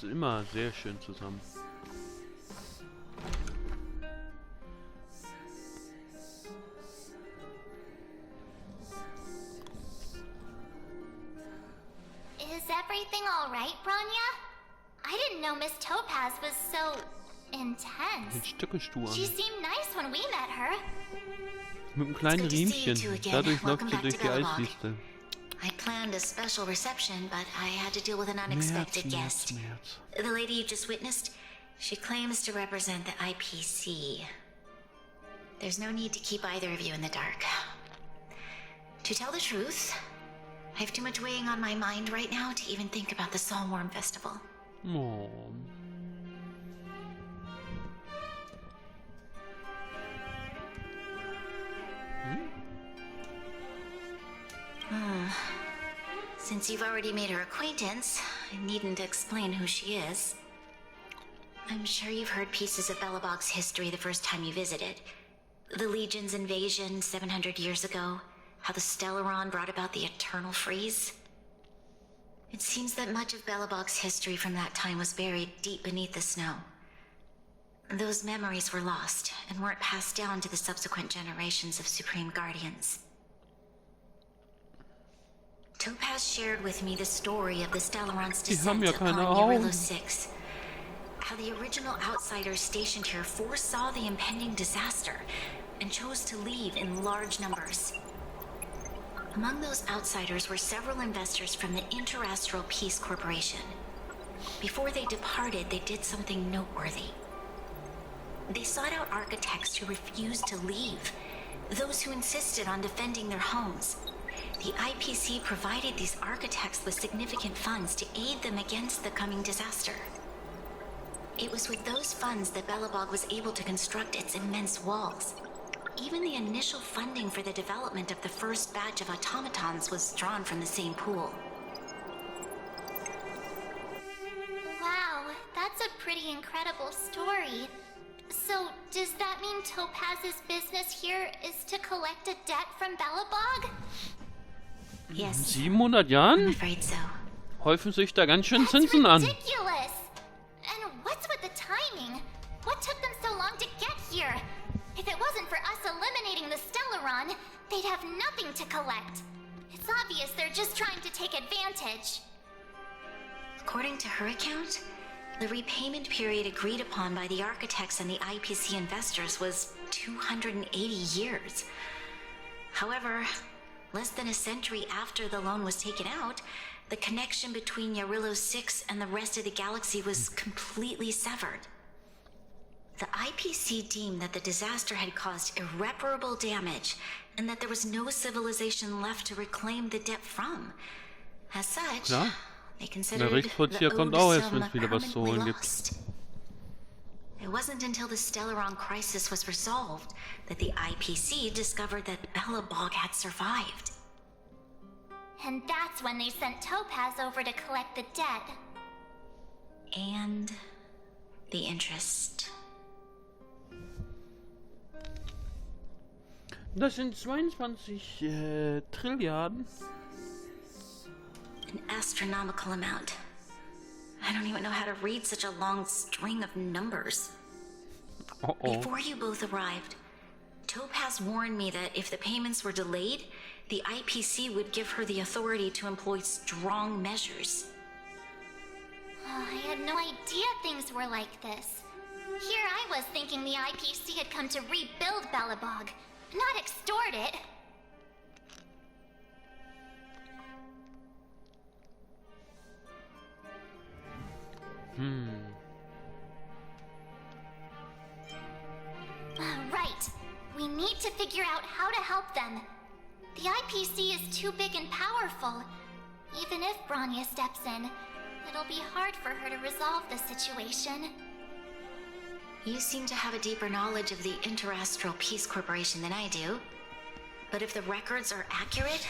Ist immer sehr schön zusammen. Is everything all right, Bronya? I didn't know Miss Topaz was so intense. Ein Stückestuhl. She seemed nice when we met her. Mit einem kleinen Riemchen. Dadurch läuft sie durch die Eiswüste. I planned a special reception, but I had to deal with an unexpected guest. The lady you just witnessed, she claims to represent the IPC. There's no need to keep either of you in the dark. To tell the truth, I have too much weighing on my mind right now to even think about the Saltworm Festival. Oh. Since you've already made her acquaintance, I needn't explain who she is. I'm sure you've heard pieces of Belobog's history the first time you visited. The Legion's invasion 700 years ago, how the Stellaron brought about the Eternal Freeze. It seems that much of Belobog's history from that time was buried deep beneath the snow. Those memories were lost and weren't passed down to the subsequent generations of Supreme Guardians. Topaz shared with me the story of the Stellaron's descent upon Eurillo 6. How the original outsiders stationed here foresaw the impending disaster and chose to leave in large numbers. Among those outsiders were several investors from the Interastral Peace Corporation. Before they departed, they did something noteworthy. They sought out architects who refused to leave, those who insisted on defending their homes. The IPC provided these architects with significant funds to aid them against the coming disaster. It was with those funds that Belobog was able to construct its immense walls. Even the initial funding for the development of the first batch of automatons was drawn from the same pool. Wow, that's a pretty incredible story. So, does that mean Topaz's business here is to collect a debt from Belobog? Yes, 700 I'm Jahren afraid so. häufen sich da ganz schön That's Zinsen an. ridiculous! And what's with the timing? What took them so long to get here? If it wasn't for us eliminating the Stellaron, they'd have nothing to collect. It's obvious they're just trying to take advantage. According to her account, the repayment period agreed upon by the architects and the IPC investors was 280 years. However, less than a century after the loan was taken out, the connection between Eurillo 6 and the rest of the galaxy was completely severed. The IPC deemed that the disaster had caused irreparable damage and that there was no civilization left to reclaim the debt from. As such, Klar. they Der considered Gerichtsvollzieher the kommt owed auch erst, sum wenn es wieder was zu permanently holen gibt. lost. It wasn't until the Stellaron crisis was resolved that the IPC discovered that Belobog had survived. And that's when they sent Topaz over to collect the debt. And the interest. Das sind 22 Trilliarden. An astronomical amount. I don't even know how to read such a long string of numbers. Oh. Before you both arrived, Topaz warned me that if the payments were delayed, the IPC would give her the authority to employ strong measures. Oh, I had no idea things were like this. Here I was thinking the IPC had come to rebuild Belobog, not extort it. Right. We need to figure out how to help them. The IPC is too big and powerful. Even if Bronya steps in, it'll be hard for her to resolve the situation. You seem to have a deeper knowledge of the Interastral Peace Corporation than I do. But if the records are accurate,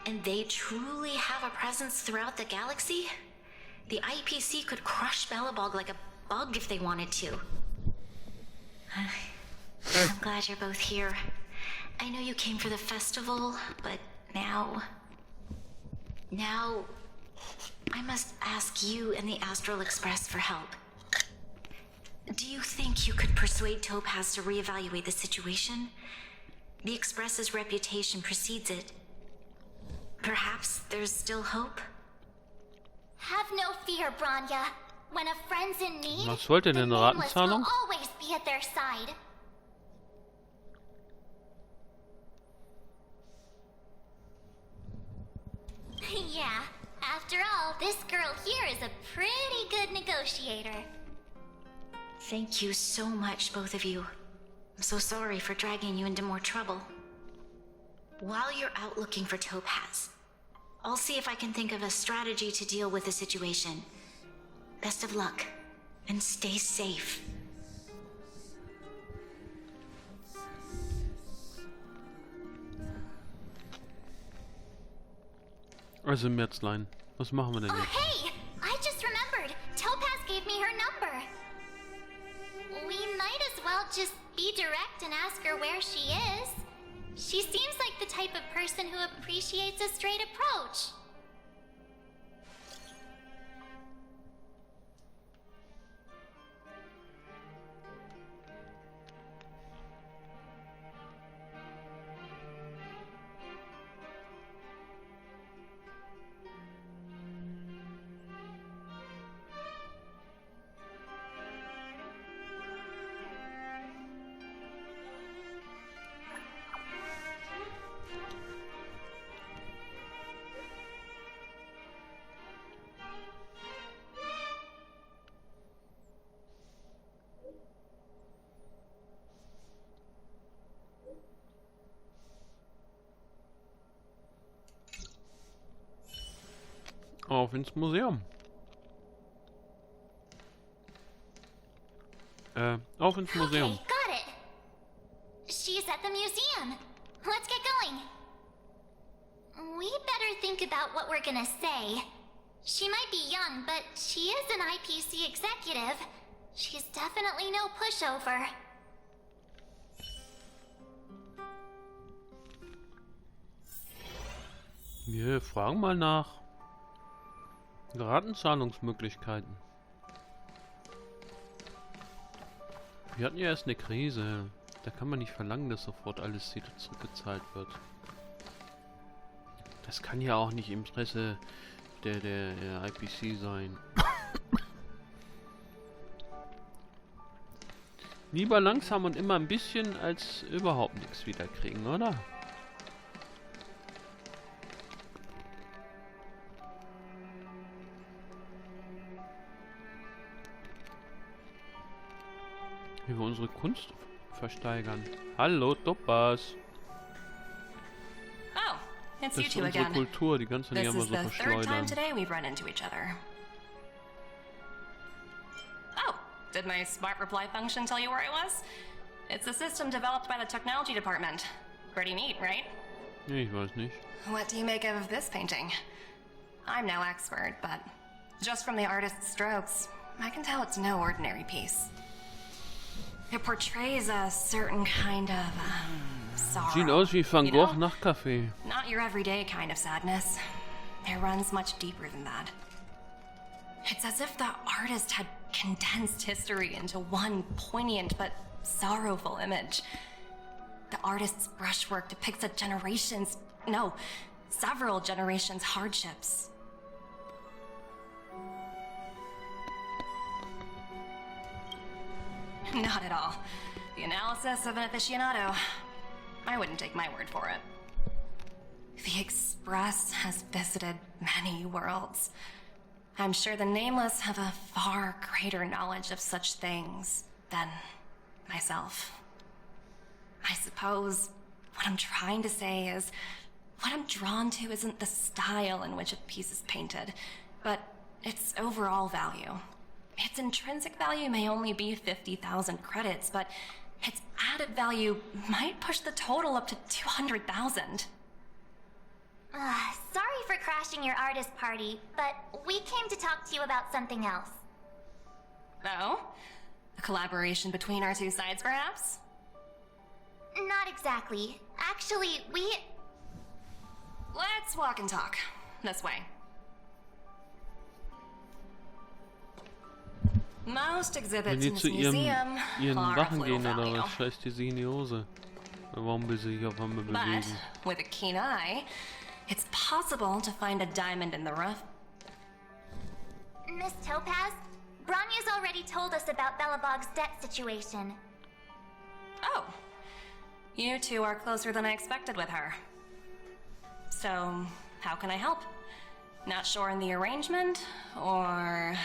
and they truly have a presence throughout the galaxy, the IPC could crush Belobog like a bug if they wanted to. I'm glad you're both here. I know you came for the festival, but now I must ask you and the Astral Express for help. Do you think you could persuade Topaz to reevaluate the situation? The Express's reputation precedes it. Perhaps there's still hope? Have no fear, Branya. When a friend's in need, Was wollte denn the eine Nameless will Ratenzahlung? always be at their side. Yeah, after all, this girl here is a pretty good negotiator. Thank you so much, both of you. I'm so sorry for dragging you into more trouble. While you're out looking for Topaz, I'll see if I can think of a strategy to deal with the situation. Best of luck, and stay safe. Also Märzlein, was machen wir denn Oh, jetzt? hey! I just remembered. Topaz gave me her number. We might as well just be direct and ask her where she is. She seems like the type of person who appreciates a straight approach. Auf ins Museum. Auf ins Museum. Okay, got it. She's at the museum. Let's get going. We better think about what we're gonna say. She might be young, but she is an IPC executive. She's definitely no pushover. Wir fragen mal nach. Ratenzahlungsmöglichkeiten. Wir hatten ja erst eine Krise. Da kann man nicht verlangen, dass sofort alles wieder zurückgezahlt wird. Das kann ja auch nicht im Interesse der IPC sein. Lieber langsam und immer ein bisschen, als überhaupt nichts wiederkriegen, oder? Wie wir unsere Kunst versteigern. Hallo, Topaz. Oh, it's Das you ist two unsere again. Kultur, die ganze Nähe This immer is so the third time verschleudern. today we've run into each other. Oh, did my smart reply function tell you where I was? It's a system developed by the technology department. Pretty neat, right? Ich weiß nicht. What do you make of this painting? I'm no expert, but just from the artist's strokes, I can tell it's no ordinary piece. It portrays a certain kind of sorrow. Sieht aus wie Van you Gogh know? nach Kaffee. Not your everyday kind of sadness. It runs much deeper than that. It's as if the artist had condensed history into one poignant but sorrowful image. The artist's brushwork depicts several generations' hardships. Not at all. The analysis of an aficionado. I wouldn't take my word for it. The Express has visited many worlds. I'm sure the Nameless have a far greater knowledge of such things than myself. I suppose what I'm trying to say is, what I'm drawn to isn't the style in which a piece is painted, but its overall value. Its intrinsic value may only be 50,000 credits, but its added value might push the total up to 200,000. Sorry for crashing your artist party, but we came to talk to you about something else. Oh? A collaboration between our two sides, perhaps? Not exactly. Actually, Let's walk and talk. This way. Most Wenn exhibits in die this zu museum ihren are Wachen of little gehen oder value. was? Scheiß die sie in die Hose. Warum will sie sich auf einmal But bewegen? with a keen eye, it's possible to find a diamond in the rough. Miss Topaz, Bronya's already told us about Belobog's debt situation. Oh, you two are closer than I expected with her. So, how can I help? Not sure in the arrangement, or...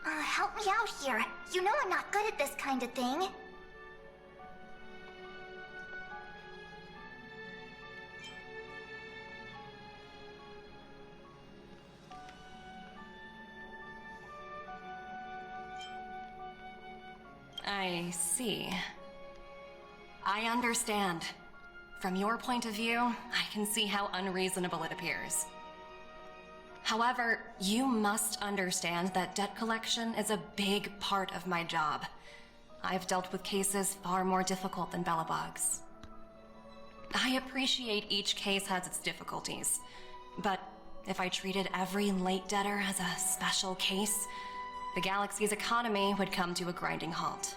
Help me out here. You know I'm not good at this kind of thing. I see. I understand. From your point of view, I can see how unreasonable it appears. However, you must understand that debt collection is a big part of my job. I've dealt with cases far more difficult than Belobog's. I appreciate each case has its difficulties, but if I treated every late debtor as a special case, the galaxy's economy would come to a grinding halt.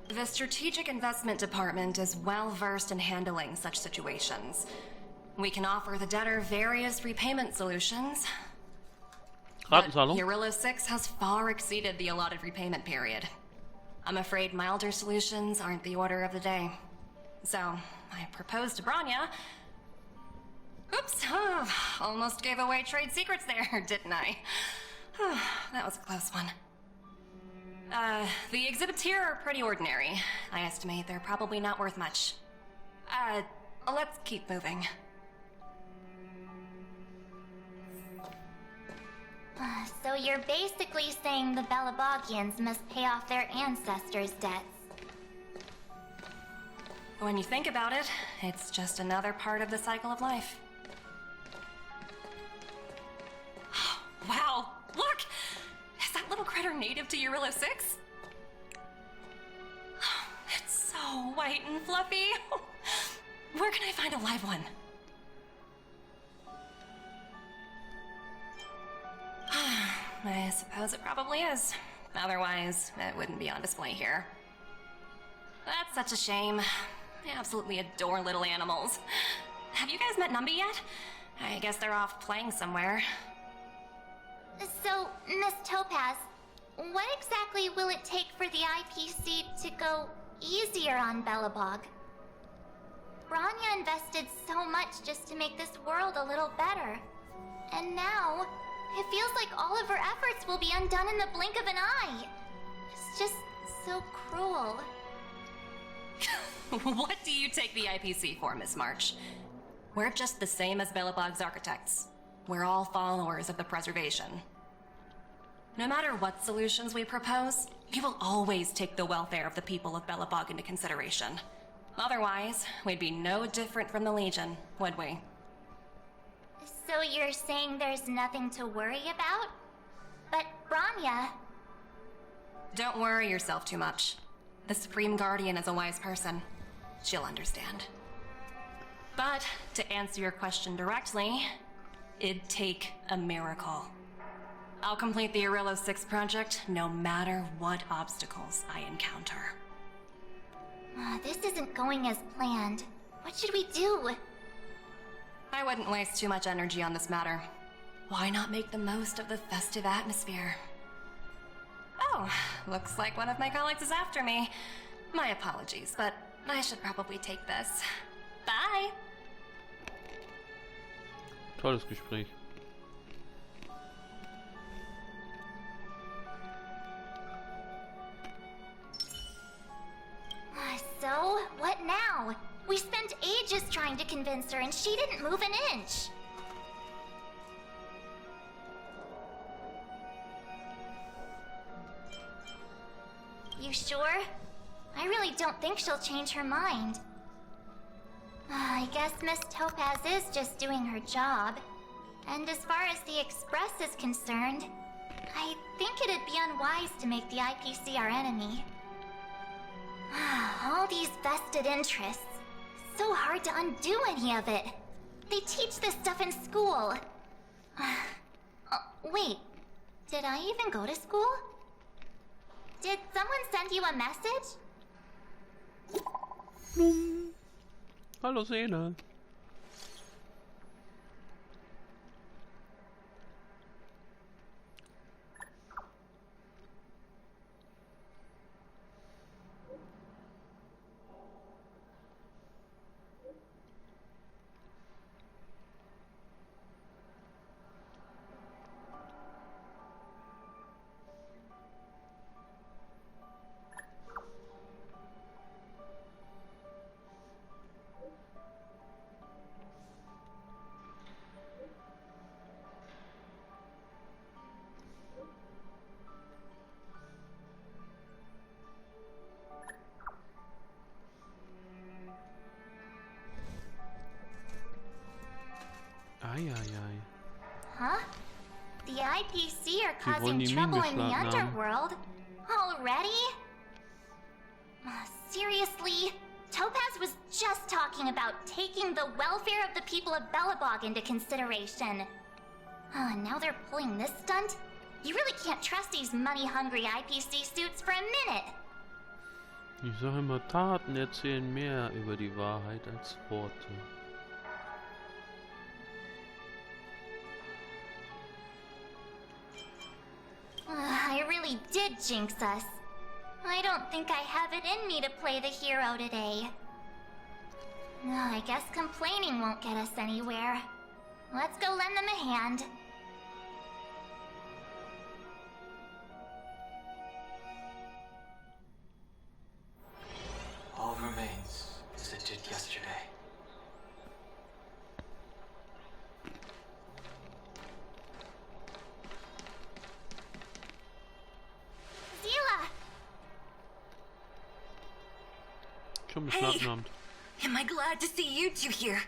The Strategic Investment Department is well versed in handling such situations. We can offer the debtor various repayment solutions. But Ratenzahlung? Eurilo 6 has far exceeded the allotted repayment period. I'm afraid milder solutions aren't the order of the day. So, I proposed to Bronya. Oops, almost gave away trade secrets there, didn't I? That was a close one. The exhibits here are pretty ordinary. I estimate they're probably not worth much. Let's keep moving. So you're basically saying the Belobogians must pay off their ancestors' debts. When you think about it, it's just another part of the cycle of life. Wow, look! Is that little critter native to Eurilo 6? It's so white and fluffy. Where can I find a live one? I suppose it probably is. Otherwise, it wouldn't be on display here. That's such a shame. I absolutely adore little animals. Have you guys met Numby yet? I guess they're off playing somewhere. So, Miss Topaz, what exactly will it take for the IPC to go easier on Belobog? Bronya invested so much just to make this world a little better. And now, it feels like all of her efforts will be undone in the blink of an eye. It's just so cruel. What do you take the IPC for, Miss March? We're just the same as Belobog's architects. We're all followers of the preservation. No matter what solutions we propose, we will always take the welfare of the people of Belobog into consideration. Otherwise, we'd be no different from the Legion, would we? So you're saying there's nothing to worry about? But Bronya... Don't worry yourself too much. The Supreme Guardian is a wise person. She'll understand. But, to answer your question directly, it'd take a miracle. I'll complete the Eurilo 6 project no matter what obstacles I encounter. This isn't going as planned. What should we do? I wouldn't waste too much energy on this matter. Why not make the most of the festive atmosphere? Oh, looks like one of my colleagues is after me. My apologies, but I should probably take this. Bye! Tolles Gespräch. So, what now? We spent ages trying to convince her and she didn't move an inch. You sure? I really don't think she'll change her mind. I guess Miss Topaz is just doing her job. And as far as the Express is concerned, I think it'd be unwise to make the IPC our enemy. All these vested interests. So hard to undo any of it. They teach this stuff in school. Wait, did I even go to school? Did someone send you a message? Hallo Seele. Huh? The IPC are causing trouble in the underworld? Already? Seriously? Topaz was just talking about taking the welfare of the people of Belobog into consideration. Now they're pulling this stunt? You really can't trust these money-hungry IPC suits for a minute. Ich sage immer, Taten erzählen mehr über die Wahrheit als Worte. I really did jinx us. I don't think I have it in me to play the hero today. I guess complaining won't get us anywhere. Let's go lend them a hand. All remains as it did yesterday. Hey, am I glad to see you two here?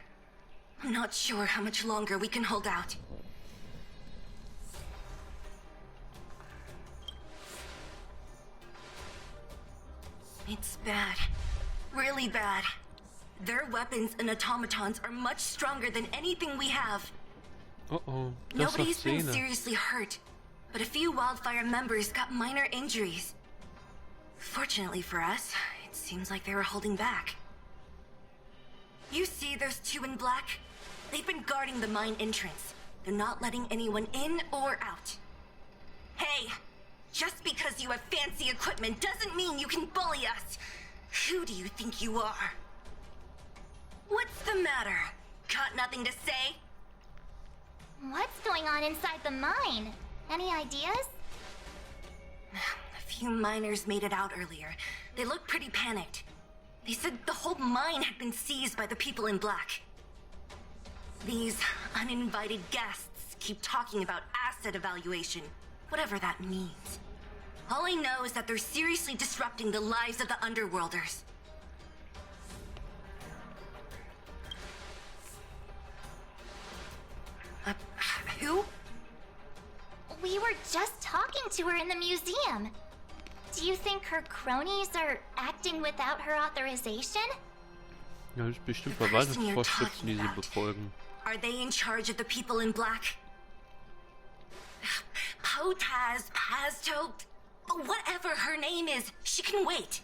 I'm not sure how much longer we can hold out. It's bad. Really bad. Their weapons and automatons are much stronger than anything we have. Uh-oh. Nobody's been seriously hurt, but a few Wildfire members got minor injuries. Fortunately for us, it seems like they were holding back. You see those two in black? They've been guarding the mine entrance. They're not letting anyone in or out. Hey, just because you have fancy equipment doesn't mean you can bully us. Who do you think you are? What's the matter? Got nothing to say? What's going on inside the mine? Any ideas? A few miners made it out earlier. They looked pretty panicked. They said the whole mine had been seized by the people in black. These uninvited guests keep talking about asset evaluation, whatever that means. All I know is that they're seriously disrupting the lives of the Underworlders. Who? We were just talking to her in the museum. Do you think her cronies are acting without her authorization? Ja, das ist bestimmt Verwaltungsvorschriften, die sie befolgen. Are they in charge of the people in black? Potaz, Pazto, whatever her name is, she can wait.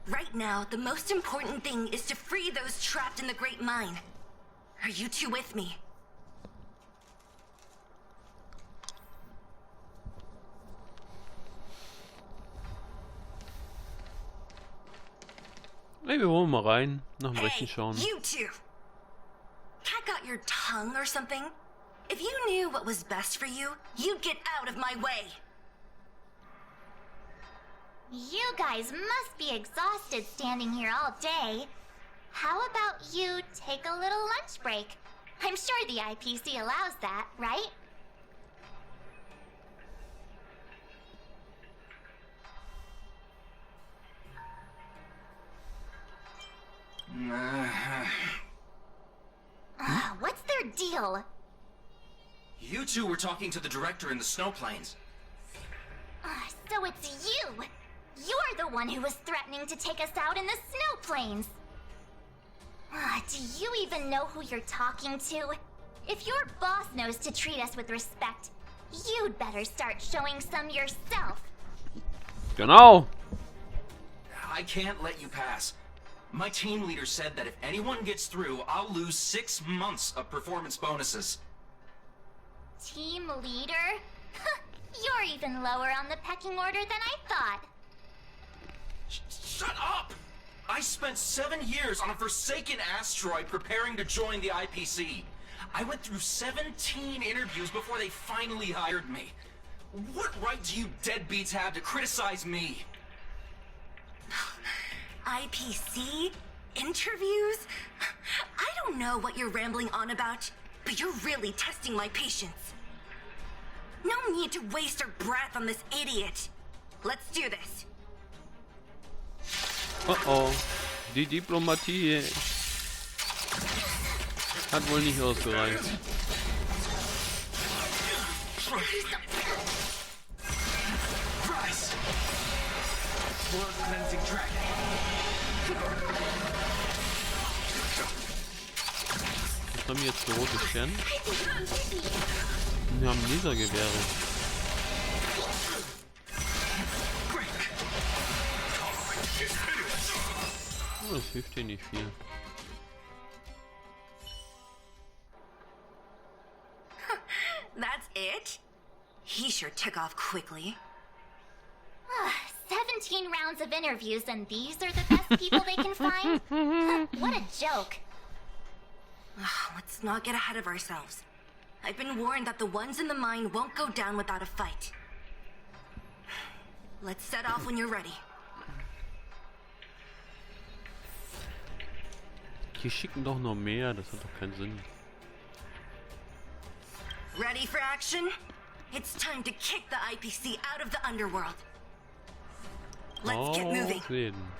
Right now, the most important thing is to free those trapped in the Great Mine. Are you two with me? Ey, wir wollen mal rein, nach dem Rechten schauen. You two! Cat got your tongue or something? If you knew what was best for you, you'd get out of my way. You guys must be exhausted standing here all day. How about you take a little lunch break? I'm sure the IPC allows that, right? What's their deal? You two were talking to the director in the snow plains. So it's you! You're the one who was threatening to take us out in the snow plains! Do you even know who you're talking to? If your boss knows to treat us with respect, you'd better start showing some yourself. Genau. I can't let you pass. My team leader said that if anyone gets through, I'll lose 6 months of performance bonuses. Team leader? You're even lower on the pecking order than I thought. Shut up! I spent 7 years on a forsaken asteroid preparing to join the IPC. I went through 17 interviews before they finally hired me. What right do you deadbeats have to criticize me? IPC? Interviews? I don't know what you're rambling on about, but you're really testing my patience. No need to waste our breath on this idiot. Let's do this. Oh, die Diplomatie hat wohl nicht ausgereicht. Was haben wir jetzt für rote Sterne? Wir haben Lasergewehre. Oh, das hilft hier nicht viel. That's it? He sure took off quickly. 17 rounds of interviews and these are the best people they can find? What a joke. Let's not get ahead of ourselves. I've been warned that the ones in the mine won't go down without a fight. Let's set off when you're ready. Die schicken doch noch mehr, das hat doch keinen Sinn. Ready for action? It's time to kick the IPC out of the underworld. Let's get moving. Reden.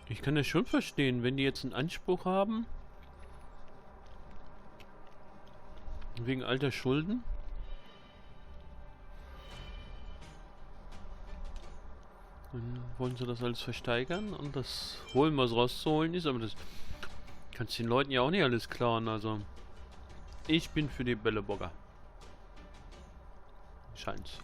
Ich kann das schon verstehen, wenn die jetzt einen Anspruch haben. Wegen alter Schulden. Dann wollen sie das alles versteigern und das holen, was rauszuholen ist, aber das kannst den Leuten ja auch nicht alles klauen, also ich bin für die Bällebogger. Scheint's.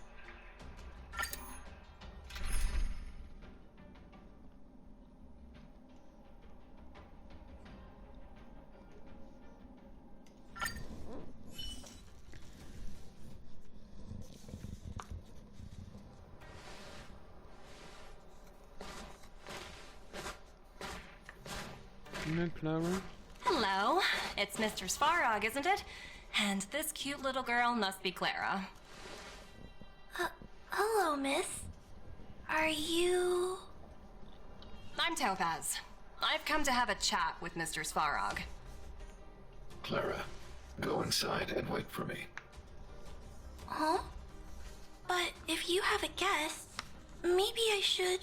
Clara. Hello, it's Mr. Svarog, isn't it? And this cute little girl must be Clara. Hello, miss. Are you... I'm Topaz. I've come to have a chat with Mr. Svarog. Clara, go inside and wait for me. Huh? But if you have a guest, maybe I should...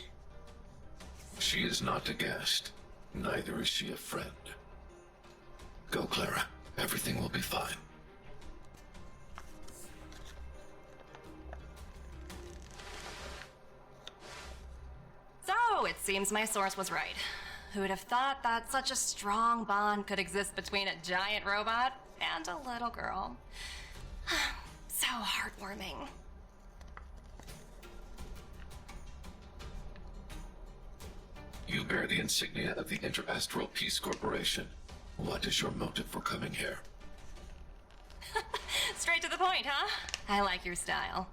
She is not a guest. Neither is she a friend. Go, Clara. Everything will be fine. So, it seems my source was right. Who would have thought that such a strong bond could exist between a giant robot and a little girl? So heartwarming. You bear the insignia of the Interastral Peace Corporation. What is your motive for coming here? Straight to the point, huh? I like your style.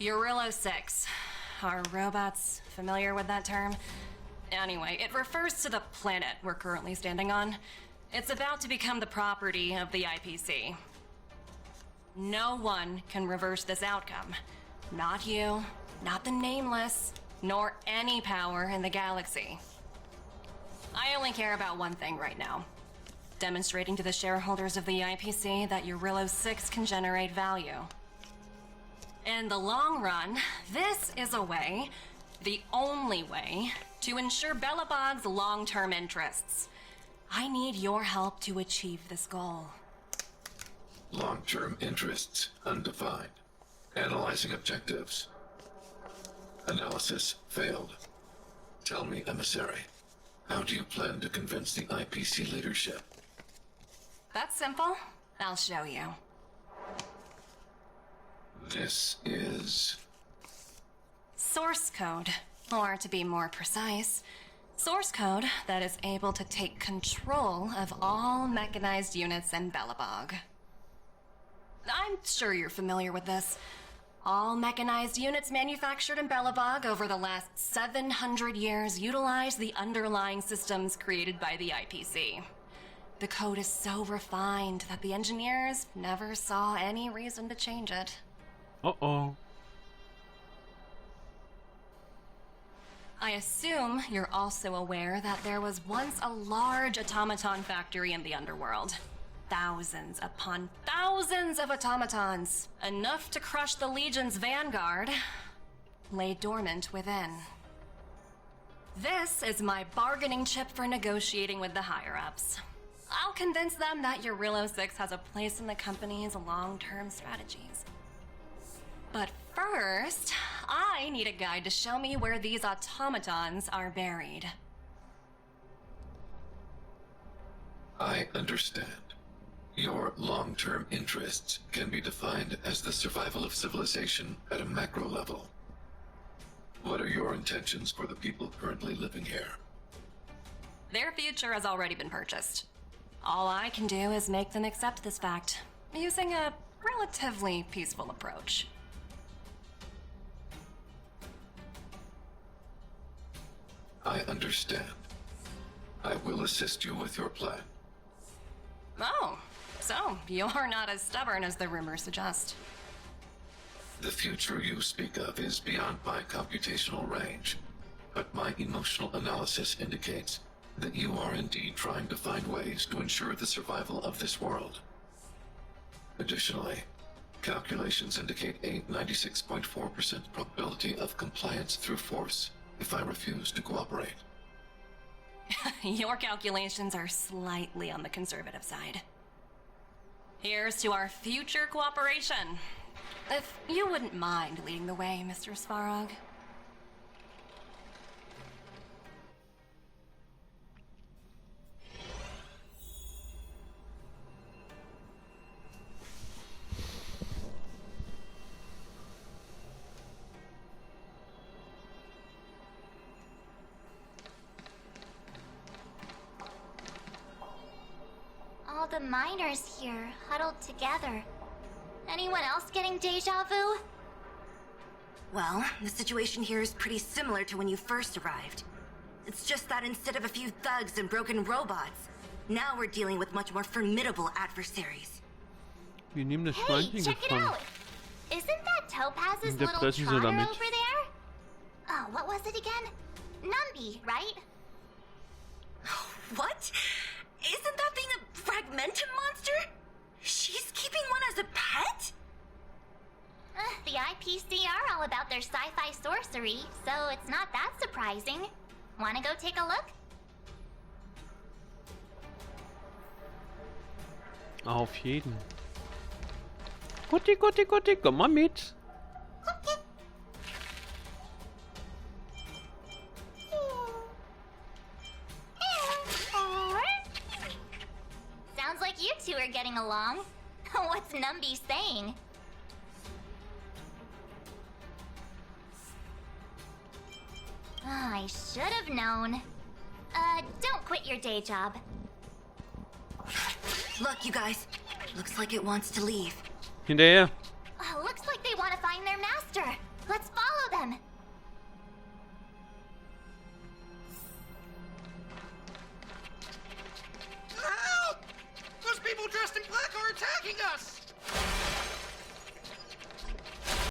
Eurillo 6. Are robots familiar with that term? Anyway, it refers to the planet we're currently standing on. It's about to become the property of the IPC. No one can reverse this outcome. Not you, not the Nameless, nor any power in the galaxy. I only care about one thing right now. Demonstrating to the shareholders of the IPC that Eurillo 6 can generate value. In the long run, this is a way, the only way, to ensure Belobog's long-term interests. I need your help to achieve this goal. Long-term interests undefined. Analyzing objectives. Analysis failed. Tell me, emissary, how do you plan to convince the IPC leadership? That's simple. I'll show you. This is... Source code. Or to be more precise, source code that is able to take control of all mechanized units in Belobog. I'm sure you're familiar with this. All mechanized units manufactured in Belobog over the last 700 years utilize the underlying systems created by the IPC. The code is so refined that the engineers never saw any reason to change it. Uh-oh. I assume you're also aware that there was once a large automaton factory in the underworld. Thousands upon thousands of automatons, enough to crush the Legion's vanguard, lay dormant within. This is my bargaining chip for negotiating with the higher-ups. I'll convince them that Eurilo 6 has a place in the company's long-term strategies. But first, I need a guide to show me where these automatons are buried. I understand. Your long-term interests can be defined as the survival of civilization at a macro level. What are your intentions for the people currently living here? Their future has already been purchased. All I can do is make them accept this fact, using a relatively peaceful approach. I understand. I will assist you with your plan. Oh, so you're not as stubborn as the rumors suggest. The future you speak of is beyond my computational range, but my emotional analysis indicates that you are indeed trying to find ways to ensure the survival of this world. Additionally, calculations indicate a 96.4% probability of compliance through force if I refuse to cooperate. Your calculations are slightly on the conservative side. Here's to our future cooperation. If you wouldn't mind leading the way, Mr. Svarog. All the miners here, huddled together. Anyone else getting deja vu? Well, the situation here is pretty similar to when you first arrived. It's just that instead of a few thugs and broken robots, now we're dealing with much more formidable adversaries. Wir nehmen das Hey, Schweinchen check it gefangen. out! Isn't that Topaz's Der little pressen sie trotter damit. over there? Oh, what was it again? Numby, right? What? Isn't that thing a fragmentum monster? She's keeping one as a pet? The IPC are all about their sci-fi sorcery, so it's not that surprising. Wanna go take a look? Auf jeden. Gutti, Gutti, Gutti, komm mal mit. Okay. Sounds like you two are getting along. What's Numby saying? I should have known. Don't quit your day job. Look, you guys. Looks like it wants to leave. Hinterher. Looks like they want to find their master.